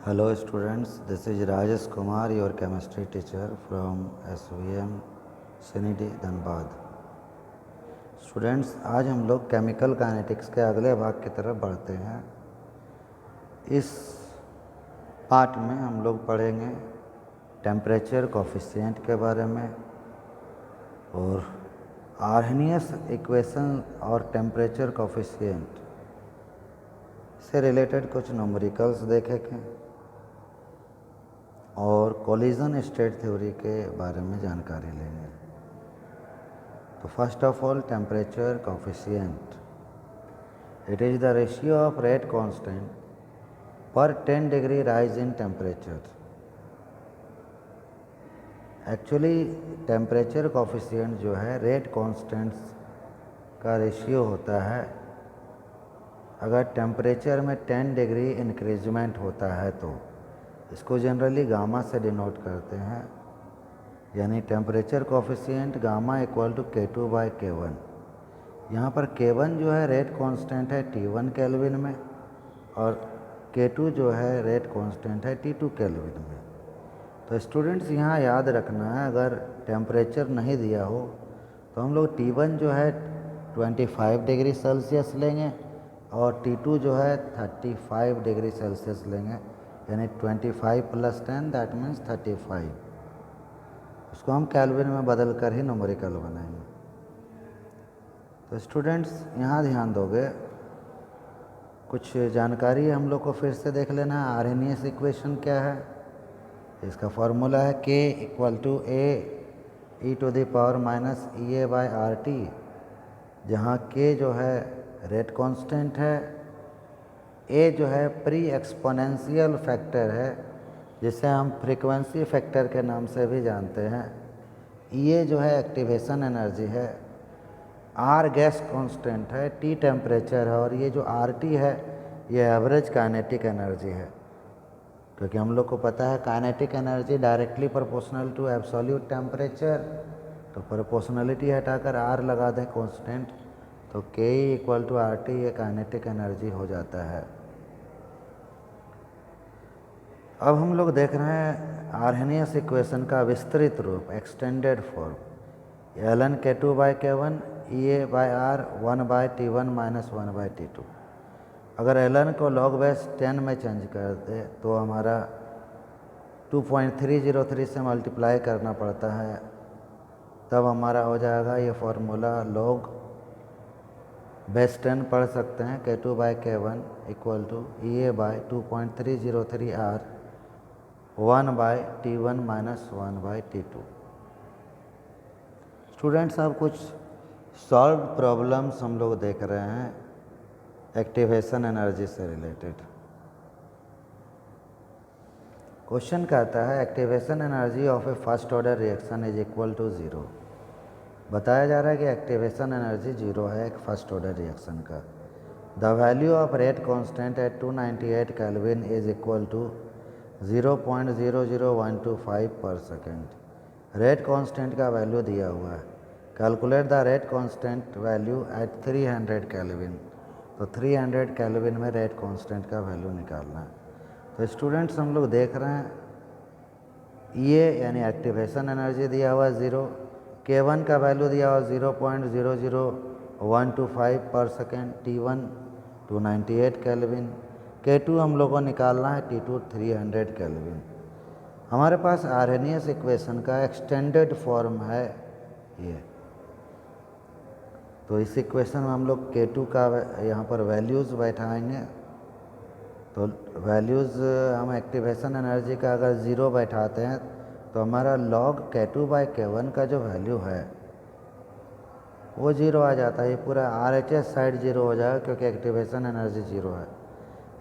Hello students, this is Rajesh Kumar, your chemistry teacher from SVM Sinity Dhanbad. Students, आज हम लोग chemical kinetics के अगले भाग की तरफ बढ़ते हैं। इस पार्ट में हम लोग पढ़ेंगे टेम्परेचर कोफिशिएंट के बारे में और आर्हेनियस इक्वेशन और टेम्परेचर कोफिशिएंट से रिलेटेड कुछ न्यूमेरिकल्स देखेंगे और कोलिजन स्टेट थ्योरी के बारे में जानकारी लेंगे। तो first of all, temperature coefficient, it is the ratio of rate constant पर 10 degree rise in temperature. Actually temperature coefficient जो है रेट कांस्टेंट्स का रेशियो होता है। अगर टेम्परेचर में 10 डिग्री इंक्रीजमेंट होता है तो इसको जनरली गामा से डिनोट करते हैं, यानी temperature coefficient gamma equal to K2/K1। यहाँ पर K1 जो है रेट कांस्टेंट है T1 केल्विन में और K2 जो है रेट कांस्टेंट है T2 केल्विन में। तो स्टूडेंट्स यहाँ याद रखना है, अगर टेम्परेचर नहीं दिया हो तो हम लोग T1 जो है 25 डिग्री सेल्सियस लेंगे और T2 जो है 35 डिग्री सेल्सियस लेंगे, यानी 25 + 10 दैट मीन्स 35। उसको हम केल्विन में बदल कर ही न्यूमेरिकल बनाएंगे। तो स्टूडेंट्स यहाँ ध्यान दोगे, कुछ जानकारी हम लोग को फिर से देख लेना है। आर्हेनियस इक्वेशन क्या है? इसका फॉर्मूला है K = A e⁻ जहाँ K जो है रेट कांस्टेंट है, A जो है प्री एक्सपोनेंशियल फैक्टर है जिसे हम फ्रीक्वेंसी फैक्टर के नाम से भी जानते हैं। E जो है एक्टिवेशन एनर्जी है, R गैस कांस्टेंट है, T टेम्परेचर है और ये जो RT है ये एवरेज काइनेटिक एनर्जी है, क्योंकि हम लोग को पता है kinetic energy directly proportional to absolute temperature. तो प्रोपोर्शनलिटी हटाकर R लगा दें कांस्टेंट तो K = RT ये काइनेटिक एनर्जी हो जाता है। अब हम लोग देख रहे हैं आर्हेनियस इक्वेशन का विस्तृत रूप, extended form, ln K2/K1 EA/R 1/T1 - 1/T2। अगर ln को log बेस 10 में चेंज कर दे तो हमारा 2.303 से मल्टीप्लाई करना पड़ता है, तब हमारा हो जाएगा ये फार्मूला। log बेस 10 पढ़ सकते हैं K2/K1 = EA/2.303R 1/T1 - 1/T2। Students, अब कुछ सॉल्व प्रॉब्लम्स हम लोग देख रहे हैं एक्टिवेशन एनर्जी से रिलेटेड। क्वेश्चन कहता है activation energy of a first order reaction is equal to 0। बताया जा रहा है कि एक्टिवेशन एनर्जी 0 है एक फर्स्ट ऑर्डर रिएक्शन का। The value of rate constant at 298 kelvin is equal to 0.00125 per second. Rate constant का वैल्यू दिया हुआ है। Calculate the rate constant value at 300 kelvin. तो 300 केल्विन में रेट कांस्टेंट का वैल्यू निकालना है। तो स्टूडेंट्स हम लोग देख रहे हैं ये यानी एक्टिवेशन एनर्जी दिया हुआ है 0, K1 का वैल्यू दिया हुआ 0.00125 per second, T1 298 kelvin, K2 हम लोग को निकालना है T2 300 केल्विन। हमारे पास आर्हेनियस इक्वेशन का एक्सटेंडेड फॉर्म है ये। तो इस इक्वेशन में हम लोग K2 का यहाँ पर वैल्यूज़ बैठाएंगे। तो वैल्यूज़ हम एक्टिवेशन एनर्जी का अगर 0 बैठाते हैं तो हमारा log K2/K1 का जो वैल्यू है वो 0 आ जाता है। ये पूरा RHS साइड 0 हो जाएगा क्योंकि एक्टिवेशन एनर्जी 0 है।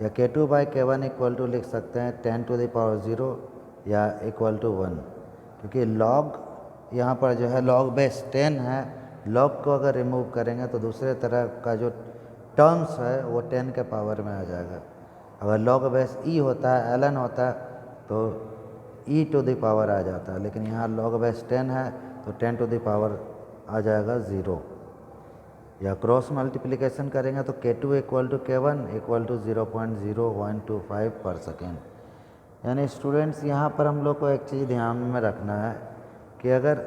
या K2/K1 इक्वल टू लिख सकते हैं 10⁻0 या इक्वल टू 1, क्योंकि log यहाँ पर जो है log बेस 10 है। log को अगर रिमूव करेंगे तो दूसरे तरह का जो टर्म्स है वो 10 के पावर में आ जाएगा। अगर log बेस E होता है, ln होता है तो e⁻ आ जाता है, लेकिन यहाँ log बेस 10 है तो 10⁻ आ जाएगा 0। या क्रॉस मल्टीप्लिकेशन करेंगे तो K2 = K1 = 0.0125 पर सेकेंड। यानी स्टूडेंट्स यहाँ पर हम लोग को एक चीज़ ध्यान में रखना है कि अगर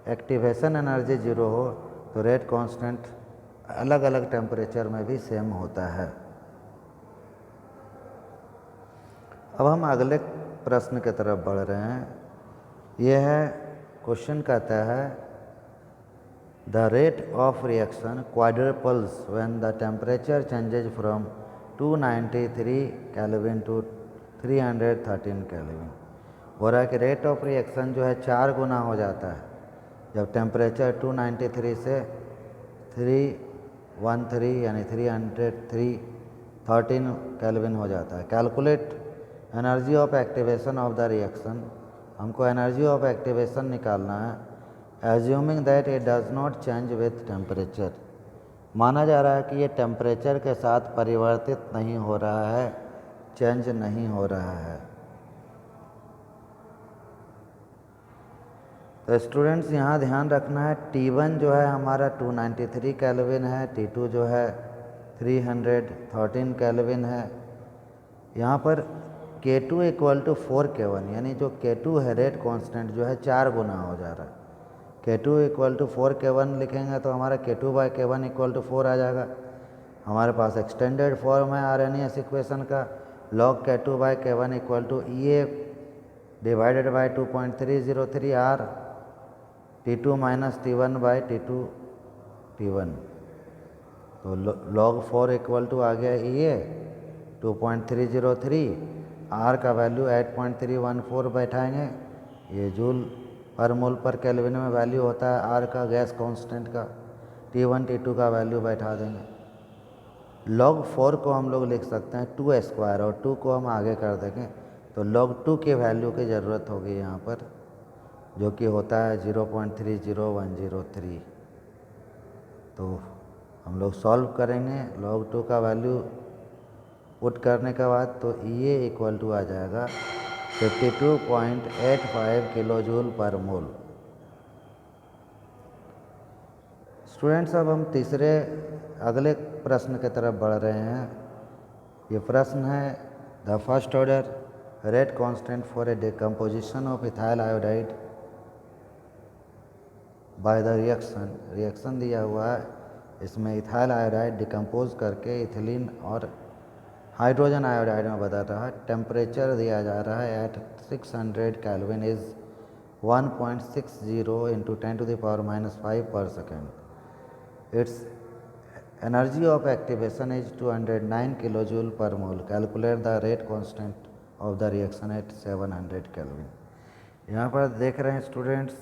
एक्टिवेशन एनर्जी जीरो हो तो रेट कांस्टेंट अलग अलग टेम्परेचर में भी सेम होता है। अब हम अगले प्रश्न की तरफ बढ़ रहे हैं। यह है क्वेश्चन कहता है the rate of reaction quadruples when the temperature changes from 293 kelvin to 313 kelvin. हो रहा है कि रेट ऑफ रिएक्शन जो है 4 गुना हो जाता है जब टेम्परेचर 293 से 313 यानी 313 केल्विन हो जाता है। Calculate energy of activation of the reaction. हमको एनर्जी ऑफ एक्टिवेशन निकालना है assuming that it does not change with temperature. माना जा रहा है कि ये टेम्परेचर के साथ परिवर्तित नहीं हो रहा है, चेंज नहीं हो रहा है। तो स्टूडेंट्स यहाँ ध्यान रखना है T1 जो है हमारा 293 केल्विन है, T2 जो है 313 केल्विन है। यहाँ पर K2 इक्वल टू 4 K1 यानी जो K2 है रेट कांस्टेंट जो है 4 गुना हो जा रहा है। K2 इक्वल टू 4 K1 लिखेंगे तो हमारा K2 by K1 equal to 4 आ जाएगा। हमारे पास एक्सटेंडेड फॉर्म है आरएनएस इक्वेशन का log K2 by K1 equal to EA divided by 2.303 R T2 minus T1 by T2 T1। तो log 4 इक्वल टू आ गया EA 2.303, R का वैल्यू 8.314 बैठाएंगे। ये जूल पर मोल पर केल्विन में वैल्यू होता है R का गैस कांस्टेंट का। T1 T2 का वैल्यू बैठा देंगे। log 4 को हम लोग लिख सकते हैं 2 स्क्वायर और 2 को हम आगे कर देंगे तो log 2 के वैल्यू की ज़रूरत होगी यहाँ पर, जो कि होता है 0.30103। तो हम लोग सॉल्व करेंगे log 2 का वैल्यू पुट करने के बाद तो EA इक्वल टू आ जाएगा 52.85 किलो जूल पर मोल। स्टूडेंट्स अब हम तीसरे अगले प्रश्न की तरफ बढ़ रहे हैं। ये प्रश्न है the first order rate constant for a decomposition of ethyl iodide by the reaction दिया हुआ है। इसमें इथाइल आयोडाइड डिकम्पोज करके इथिलीन और हाइड्रोजन आयोडाइड में बदल रहा है। टेम्परेचर दिया जा रहा है एट 600 केल्विन इज़ 1.60 इंटू 10⁻⁻5 पर second. It's energy of activation is 209 kilo joule पर मोल। Calculate the rate constant of the reaction at 700 kelvin. यहाँ पर देख रहे हैं स्टूडेंट्स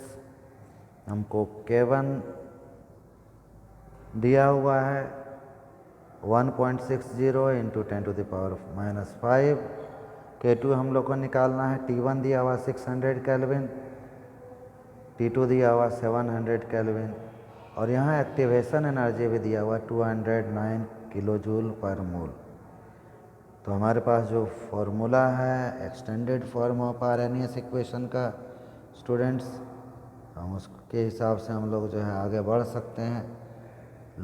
हमको K1 दिया हुआ है 1.60 इंटू 10⁻⁻5। K2 हम लोग को निकालना है। T1 दिया हुआ 600 केल्विन, T2 दिया हुआ 700 केल्विन और यहाँ एक्टिवेशन एनर्जी भी दिया हुआ 209 किलो जूल पर मोल। तो हमारे पास जो फॉर्मूला है extended form of RNS equation का स्टूडेंट्स, हम उसके हिसाब से हम लोग जो है आगे बढ़ सकते हैं।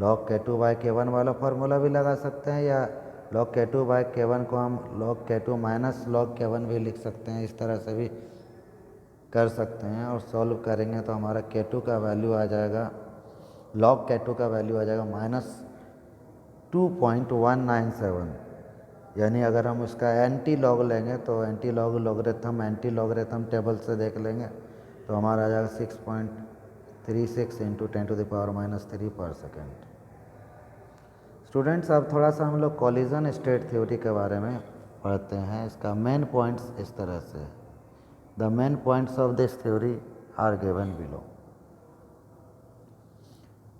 log K2 बाई K1 वाला फार्मूला भी लगा सकते हैं या log K2 बाई K1 को हम log K2 minus log K1 भी लिख सकते हैं। इस तरह से भी कर सकते हैं और सॉल्व करेंगे तो हमारा K2 का वैल्यू आ जाएगा, log K2 का वैल्यू आ जाएगा -2.197। यानी अगर हम उसका एंटी लॉग लेंगे तो एंटी लॉगरिथम टेबल से देख लेंगे तो हमारा आ जाएगा 6.36 इंटू 10⁻³ पर सेकेंड। स्टूडेंट्स अब थोड़ा सा हम लोग कॉलिजन स्टेट थ्योरी के बारे में पढ़ते हैं। इसका मेन पॉइंट्स इस तरह से, the main points of this theory are given below.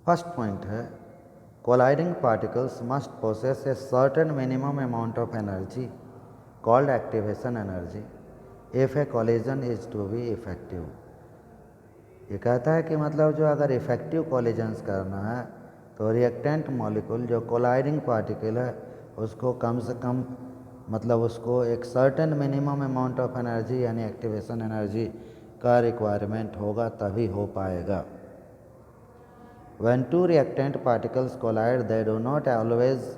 First point है colliding particles must possess a certain minimum amount of energy called activation energy if a collision is to be effective. ये कहता है कि मतलब जो अगर effective collisions करना है तो रिएक्टेंट मॉलिक्यूल जो कोलाइडिंग पार्टिकल है उसको कम से कम मतलब उसको एक certain minimum amount of energy यानी एक्टिवेशन एनर्जी का रिक्वायरमेंट होगा तभी हो पाएगा। When two reactant particles collide, they do not always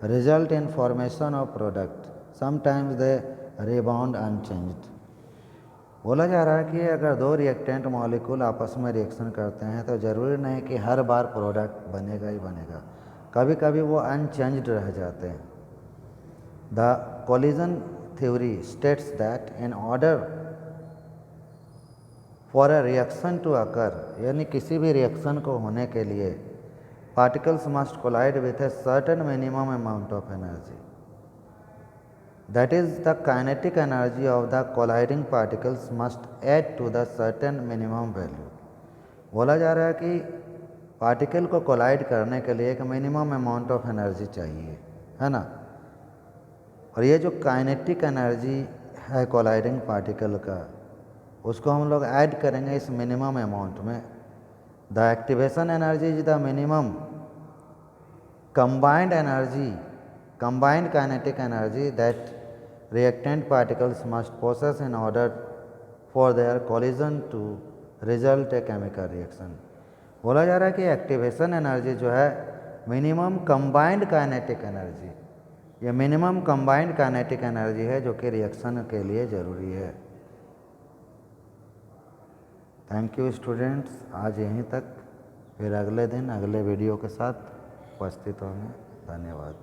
result in formation of product. Sometimes they rebound unchanged। बोला जा रहा है कि अगर दो रिएक्टेंट मॉलिक्यूल आपस में रिएक्शन करते हैं तो ज़रूरी नहीं कि हर बार प्रोडक्ट बनेगा ही बनेगा, कभी कभी वो अनचेंज्ड रह जाते हैं। The collision theory states that in order for a reaction to occur, यानी किसी भी रिएक्शन को होने के लिए particles must collide with a certain minimum amount of energy, that is the kinetic energy of the colliding particles must add to the certain minimum value। बोला जा रहा है कि पार्टिकल को कोलाइड करने के लिए एक मिनिमम अमाउंट ऑफ एनर्जी चाहिए, है ना। और ये जो काइनेटिक एनर्जी है कोलाइडिंग पार्टिकल का, उसको हम लोग ऐड करेंगे इस मिनिमम अमाउंट में। The activation energy is the minimum combined energy, combined kinetic energy that reactant particles must possess in order for their collision to result a chemical reaction। बोला जा रहा है कि एक्टिवेशन एनर्जी जो है मिनिमम कंबाइंड काइनेटिक एनर्जी, ये minimum combined kinetic energy है जो कि रिएक्शन के लिए ज़रूरी है। थैंक यू स्टूडेंट्स, आज यहीं तक, फिर अगले दिन अगले वीडियो के साथ उपस्थित होंगे। धन्यवाद।